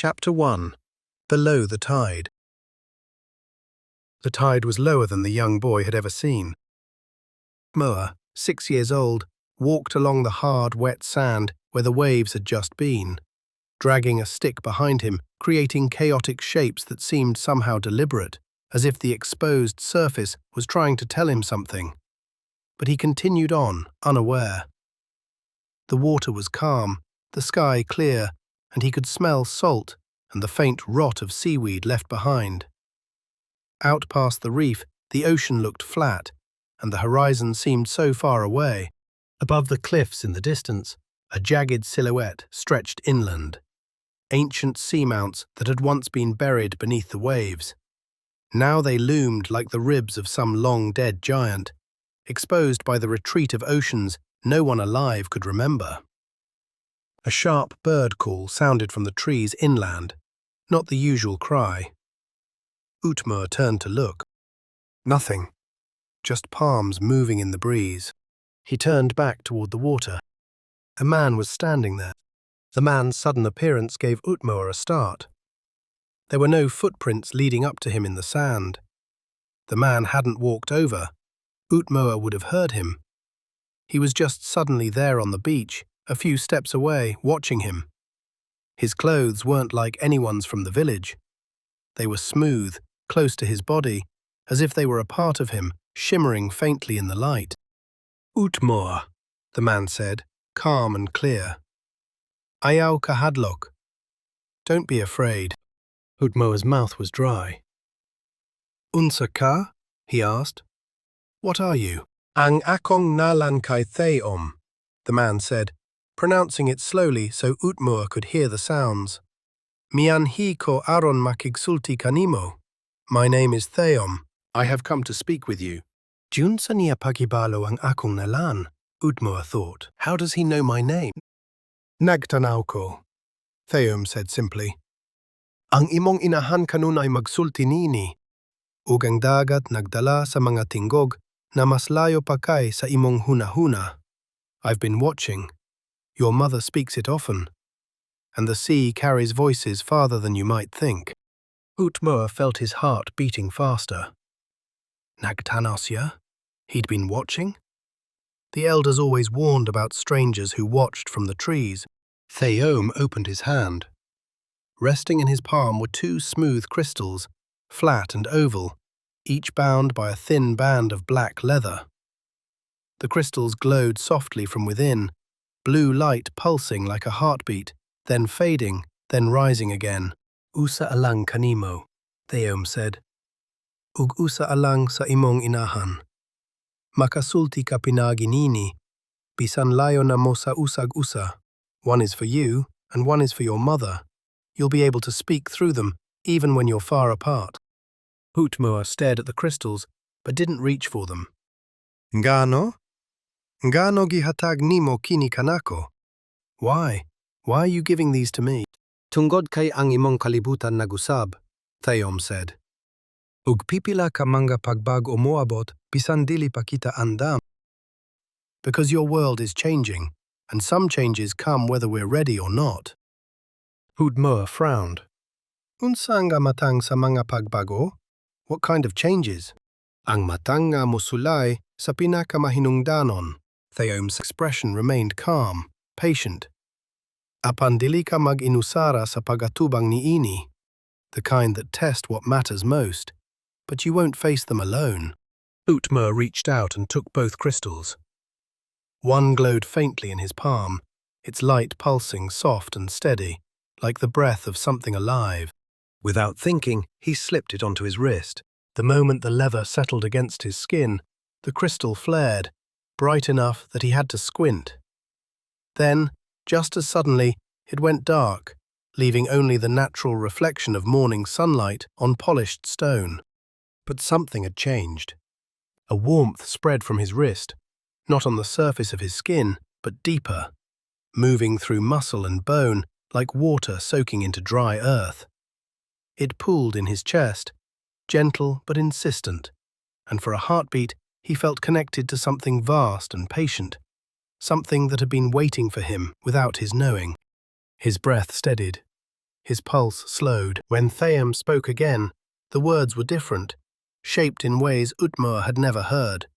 Chapter 1. Below the Tide. The tide was lower than the young boy had ever seen. Utmoah, 6 years old, walked along the hard, wet sand where the waves had just been, dragging a stick behind him, creating chaotic shapes that seemed somehow deliberate, as if the exposed surface was trying to tell him something. But he continued on, unaware. The water was calm, the sky clear, and he could smell salt and the faint rot of seaweed left behind. Out past the reef, the ocean looked flat, and the horizon seemed so far away. Above the cliffs in the distance, a jagged silhouette stretched inland, ancient seamounts that had once been buried beneath the waves. Now they loomed like the ribs of some long-dead giant, exposed by the retreat of oceans no one alive could remember. A sharp bird call sounded from the trees inland, not the usual cry. Utmoah turned to look. Nothing, just palms moving in the breeze. He turned back toward the water. A man was standing there. The man's sudden appearance gave Utmoah a start. There were no footprints leading up to him in the sand. The man hadn't walked over. Utmoah would have heard him. He was just suddenly there on the beach, a few steps away, watching him. His clothes weren't like anyone's from the village. They were smooth, close to his body, as if they were a part of him, shimmering faintly in the light. Utmoah, the man said, calm and clear. Ayaw kahadlok. Don't be afraid. Utmoah's mouth was dry. Unsa ka? He asked. What are you? Ang akong nalan kay theom, the man said, pronouncing it slowly so Utmoah could hear the sounds. Mianhi ko aron makigsulti kanimo. My name is Theom. I have come to speak with you. Junsa niya pagibalo ang akong nalan, Utmoah thought. How does he know my name? Nagtanaw ko, Theom said simply. Ang imong inahan kanunay magsulti nini. Ug ang dagat nagdala sa mga tinggog na mas layo pa kay sa imong hunahuna. I've been watching. Your mother speaks it often, and the sea carries voices farther than you might think. Utmoah felt his heart beating faster. Nagtanosya? He'd been watching? The elders always warned about strangers who watched from the trees. Theom opened his hand. Resting in his palm were two smooth crystals, flat and oval, each bound by a thin band of black leather. The crystals glowed softly from within, blue light pulsing like a heartbeat, then fading, then rising again. Usa alang kanimo, Theom said. Ug usa alang sa imong inahan. Makasulti ka pinaginini, bisan layo na mo sa usag-usa. One is for you, and one is for your mother. You'll be able to speak through them, even when you're far apart. Utmoah stared at the crystals, but didn't reach for them. Ngano? Ngano gihatag nimo kini kanako? Why? Why are you giving these to me? Tungod kay ang imong kalibutan nagusab, Theom said. Ug pipila ka mga pagbago moabot bisan dili pa kita andam. Because your world is changing, and some changes come whether we're ready or not. Utmoah frowned. Unsa nga matang sa mga pagbago? What kind of changes? Ang matang nga mosulay sa pinakamahinungdanon. Theom's expression remained calm, patient. Apan dili ka mag-inusara sa pagatubang niini, the kind that test what matters most, but you won't face them alone. Utmoah reached out and took both crystals. One glowed faintly in his palm, its light pulsing soft and steady, like the breath of something alive. Without thinking, he slipped it onto his wrist. The moment the leather settled against his skin, the crystal flared, bright enough that he had to squint. Then, just as suddenly, it went dark, leaving only the natural reflection of morning sunlight on polished stone. But something had changed. A warmth spread from his wrist, not on the surface of his skin, but deeper, moving through muscle and bone like water soaking into dry earth. It pooled in his chest, gentle but insistent, and for a heartbeat he felt connected to something vast and patient, something that had been waiting for him without his knowing. His breath steadied. His pulse slowed. When Theam spoke again, the words were different, shaped in ways Utmoah had never heard,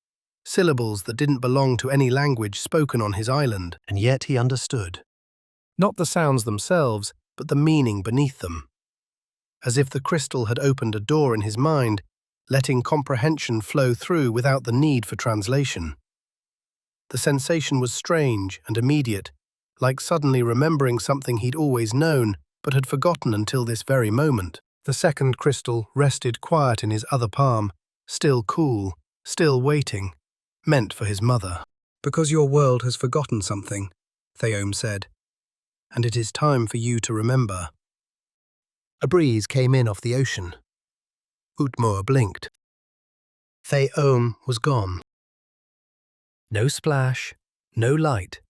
syllables that didn't belong to any language spoken on his island, and yet he understood. Not the sounds themselves, but the meaning beneath them. As if the crystal had opened a door in his mind, letting comprehension flow through without the need for translation. The sensation was strange and immediate, like suddenly remembering something he'd always known but had forgotten until this very moment. The second crystal rested quiet in his other palm, still cool, still waiting, meant for his mother. "Because your world has forgotten something," Theom said, "and it is time for you to remember." A breeze came in off the ocean. Utmoah blinked. Theom was gone. No splash, no light,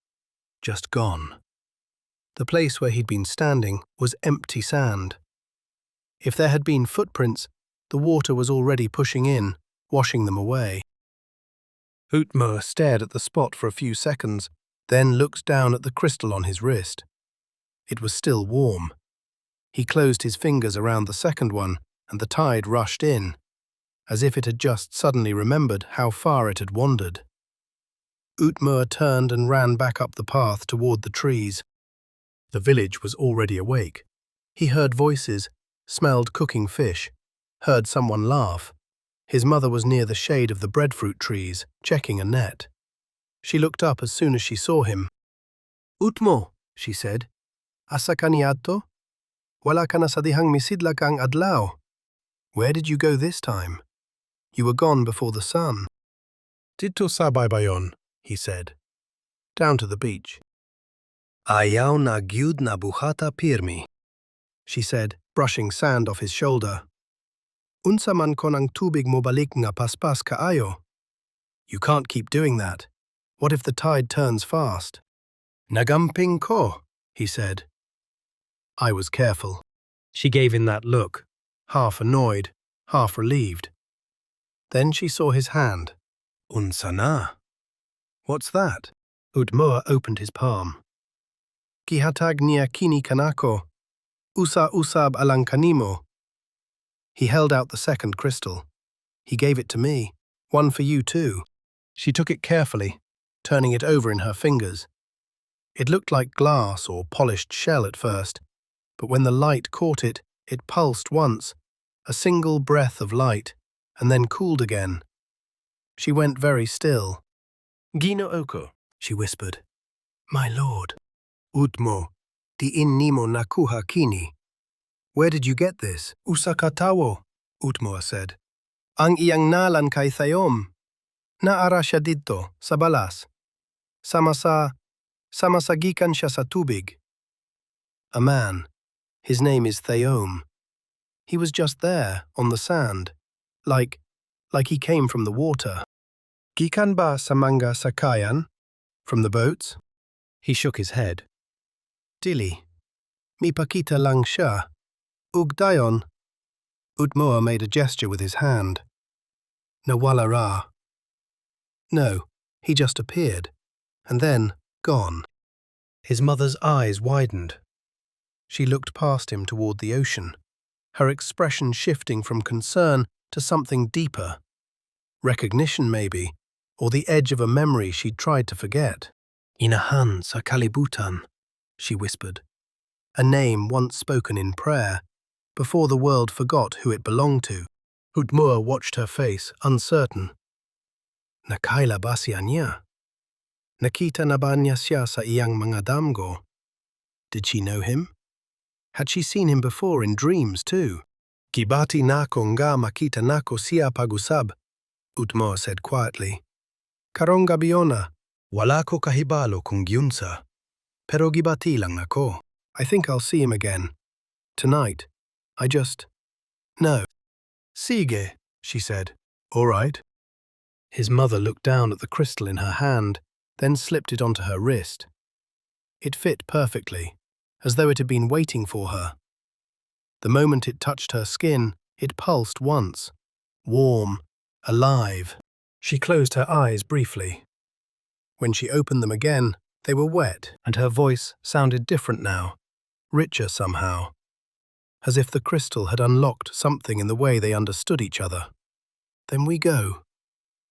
just gone. The place where he'd been standing was empty sand. If there had been footprints, the water was already pushing in, washing them away. Utmoah stared at the spot for a few seconds, then looked down at the crystal on his wrist. It was still warm. He closed his fingers around the second one, and the tide rushed in, as if it had just suddenly remembered how far it had wandered. Utmoah turned and ran back up the path toward the trees. The village was already awake. He heard voices, smelled cooking fish, heard someone laugh. His mother was near the shade of the breadfruit trees, checking a net. She looked up as soon as she saw him. "Utmo," she said. "Asa ka niadto? Wala ka na sa dihang misidlak ang adlaw. Where did you go this time? You were gone before the sun." "Dito sa baybayon," he said. "Down to the beach." "Ayaw na gyud na buhata pirmi," she said, brushing sand off his shoulder. "Unsa man kon ang tubig mo balik nga paspas kaayo?" "You can't keep doing that. What if the tide turns fast?" "Nagamping ko," he said. I was careful. She gave him that look, half annoyed, half relieved. Then she saw his hand. "Unsa na?" "What's that?" Utmoah opened his palm. "Gihatag niya kini kanako. Usa usab alang kanimo." He held out the second crystal. "He gave it to me. One for you too." She took it carefully, turning it over in her fingers. It looked like glass or polished shell at first, but when the light caught it, it pulsed once, a single breath of light, and then cooled again. She went very still. "Gino oko," she whispered. "My lord." "Utmo, di nimo nakuha kini." "Where did you get this?" "Usakatawo," Utmoah said. "Ang iyang nalan kay Theom. Naara siya dito, sa balas. Samasagikan siya sa tubig." "A man. His name is Theom. He was just there, on the sand, like he came from the water." "Gikan ba sa mga sakayan?" "From the boats?" He shook his head. "Dili. Mipakita lang siya. Ugdayon." Utmoah made a gesture with his hand. "Nawala ra." "No, he just appeared, and then gone." His mother's eyes widened. She looked past him toward the ocean, her expression shifting from concern to something deeper. Recognition, maybe, or the edge of a memory she'd tried to forget. "Inahan sa kalibutan," she whispered, a name once spoken in prayer, before the world forgot who it belonged to. Utmoah watched her face, uncertain. "Nakaila ba siya niya? Nakita na ba niya siya sa iyang mga damgo?" Did she know him? Had she seen him before in dreams too? "Kibati nako nga makita nako siya pag-usab," Utmoah said quietly. "Karong gabiona, wala ko kahibalo kung gyunsa. Pero gibati lang ako. I think I'll see him again. Tonight. I just... No." "Sige," she said. "All right." His mother looked down at the crystal in her hand, then slipped it onto her wrist. It fit perfectly, as though it had been waiting for her. The moment it touched her skin, it pulsed once. Warm, alive. She closed her eyes briefly. When she opened them again, they were wet, and her voice sounded different now, richer somehow. as if the crystal had unlocked something in the way they understood each other. "Then we go.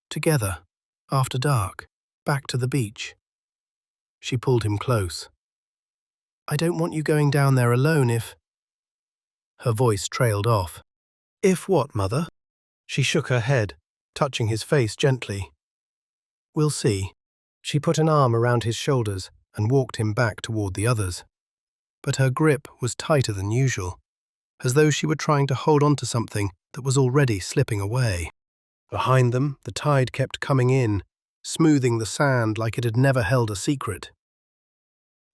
Together, after dark, back to the beach." She pulled him close. "I don't want you going down there alone if—" Her voice trailed off. "If what, Mother?" She shook her head, touching his face gently. "We'll see." She put an arm around his shoulders and walked him back toward the others. But her grip was tighter than usual, as though she were trying to hold on to something that was already slipping away. Behind them, the tide kept coming in, smoothing the sand like it had never held a secret.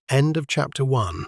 End of Chapter 1.